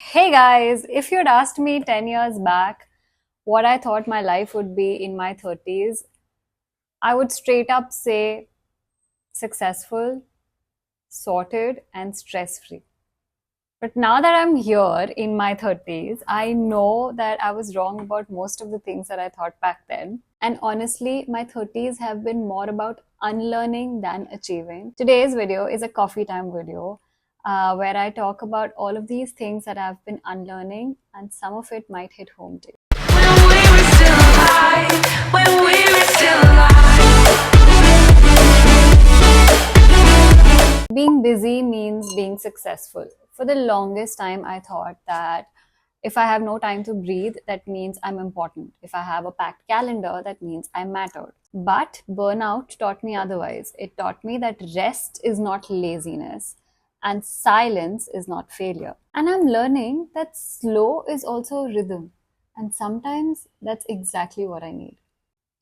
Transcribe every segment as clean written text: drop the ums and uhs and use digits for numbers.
Hey guys, if you'd asked me 10 years back what I thought my life would be in my 30s, I would straight up say successful, sorted, and stress free. But now that I'm here in my 30s, I know that I was wrong about most of the things that I thought back then. And honestly, my 30s have been more about unlearning than achieving. Today's video is a coffee time video where I talk about all of these things that I've been unlearning, and some of it might hit home too. When we were still alive. Being busy means being successful. For the longest time, I thought that if I have no time to breathe, that means I'm important. If I have a packed calendar, that means I mattered. But burnout taught me otherwise. It taught me that rest is not laziness and silence is not failure. And I'm learning that slow is also rhythm. And sometimes that's exactly what I need.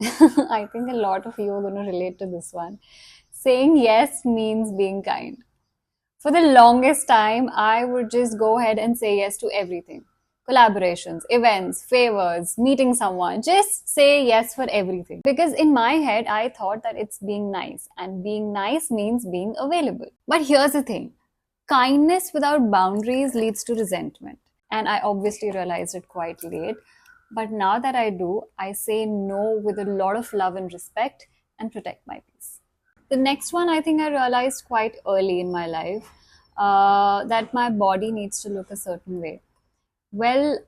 I think a lot of you are going to relate to this one. Saying yes means being kind. For the longest time, I would just go ahead and say yes to everything. Collaborations, events, favors, meeting someone, just say yes for everything. Because in my head, I thought that it's being nice, and being nice means being available. But here's the thing, kindness without boundaries leads to resentment. And I obviously realized it quite late. But now that I do, I say no with a lot of love and respect and protect my peace. The next one, I think I realized quite early in my life that my body needs to look a certain way. Well,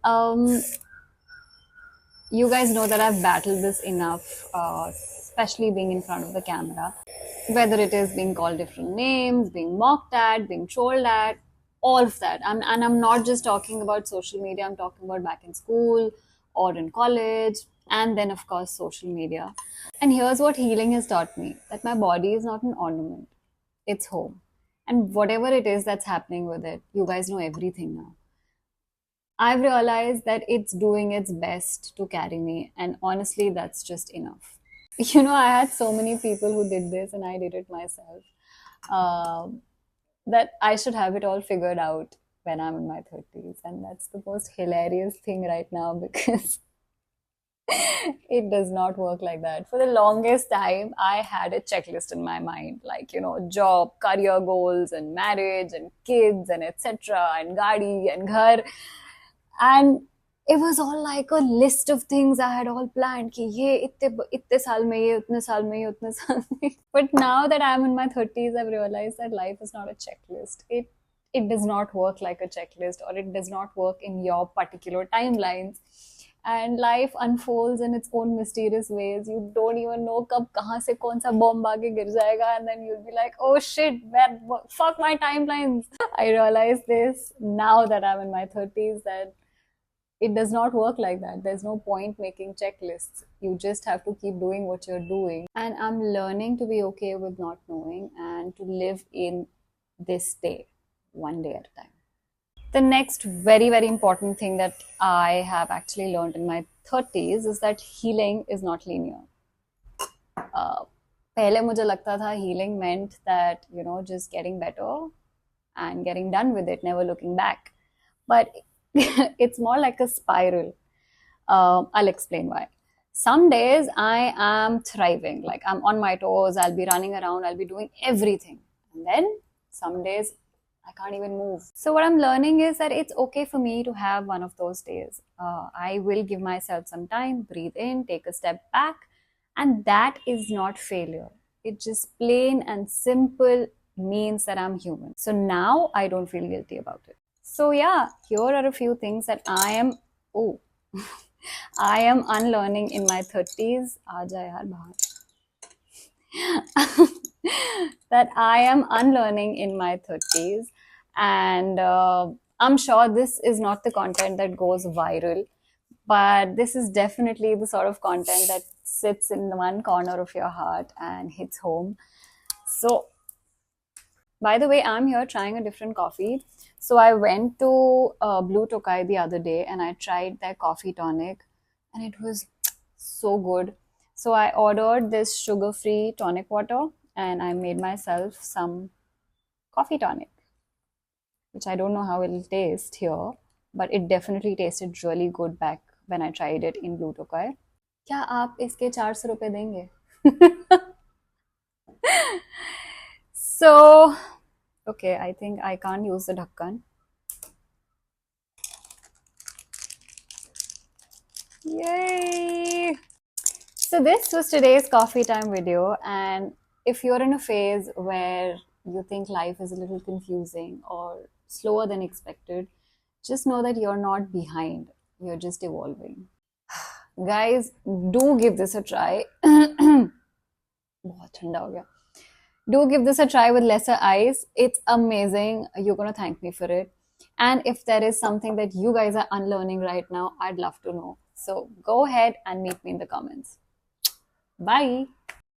you guys know that I've battled this enough, especially being in front of the camera. Whether it is being called different names, being mocked at, being trolled at, all of that. And I'm not just talking about social media, I'm talking about back in school or in college, and then, of course, social media. And here's what healing has taught me, that my body is not an ornament, it's home. And whatever it is that's happening with it, you guys know everything now. I've realized that it's doing its best to carry me, and honestly, that's just enough. I had so many people who did this, and I did it myself. Um, that I should have it all figured out when I'm in my 30s. And that's the most hilarious thing right now because it does not work like that. For the longest time, I had a checklist in my mind, like, job, career goals, and marriage, and kids, and etc., and gadi, and ghar. And it was all like a list of things I had all planned. Ki ye itte saal mein, ye utne saal mein, ye utne saal mein. But now that I'm in my 30s, I've realized that life is not a checklist. It does not work like a checklist, or it does not work in your particular timelines. And life unfolds in its own mysterious ways. You don't even know कब कहाँ से कौन सा bomb आके गिर जाएगा, and then you'll be like, oh shit, man, fuck my timelines. I realize this now that I'm in my 30s, that it does not work like that. There's no point making checklists. You just have to keep doing what you're doing. And I'm learning to be okay with not knowing and to live in this day, one day at a time. The next very, very important thing that I have actually learned in my 30s is that healing is not linear. पहले मुझे लगता था healing meant that, just getting better and getting done with it, never looking back. But it's more like a spiral. I'll explain why. Some days I am thriving, like I'm on my toes, I'll be running around, I'll be doing everything. And then some days I can't even move. So what I'm learning is that it's okay for me to have one of those days. I will give myself some time, breathe in, take a step back, and that is not failure. It just plain and simple means that I'm human. So now I don't feel guilty about it. So yeah, here are a few things that I am unlearning in my 30s. That I am unlearning in my 30s. And I'm sure this is not the content that goes viral, but this is definitely the sort of content that sits in one corner of your heart and hits home. So, by the way, I'm here trying a different coffee. So I went to Blue Tokai the other day and I tried their coffee tonic, and it was so good. So I ordered this sugar-free tonic water and I made myself some coffee tonic, which I don't know how it'll taste here. but it definitely tasted really good back when I tried it in Blue Tokai. क्या आप इसके 400 रुपए देंगे? So, okay, I think I can't use the dhakkan. Yay! So this was today's coffee time video, and if you're in a phase where you think life is a little confusing or slower than expected, just know that you're not behind. You're just evolving. Guys, do give this a try. बहुत ठंडा हो गया. Do give this a try with lesser ice. It's amazing. You're going to thank me for it. And if there is something that you guys are unlearning right now, I'd love to know. So go ahead and meet me in the comments. Bye.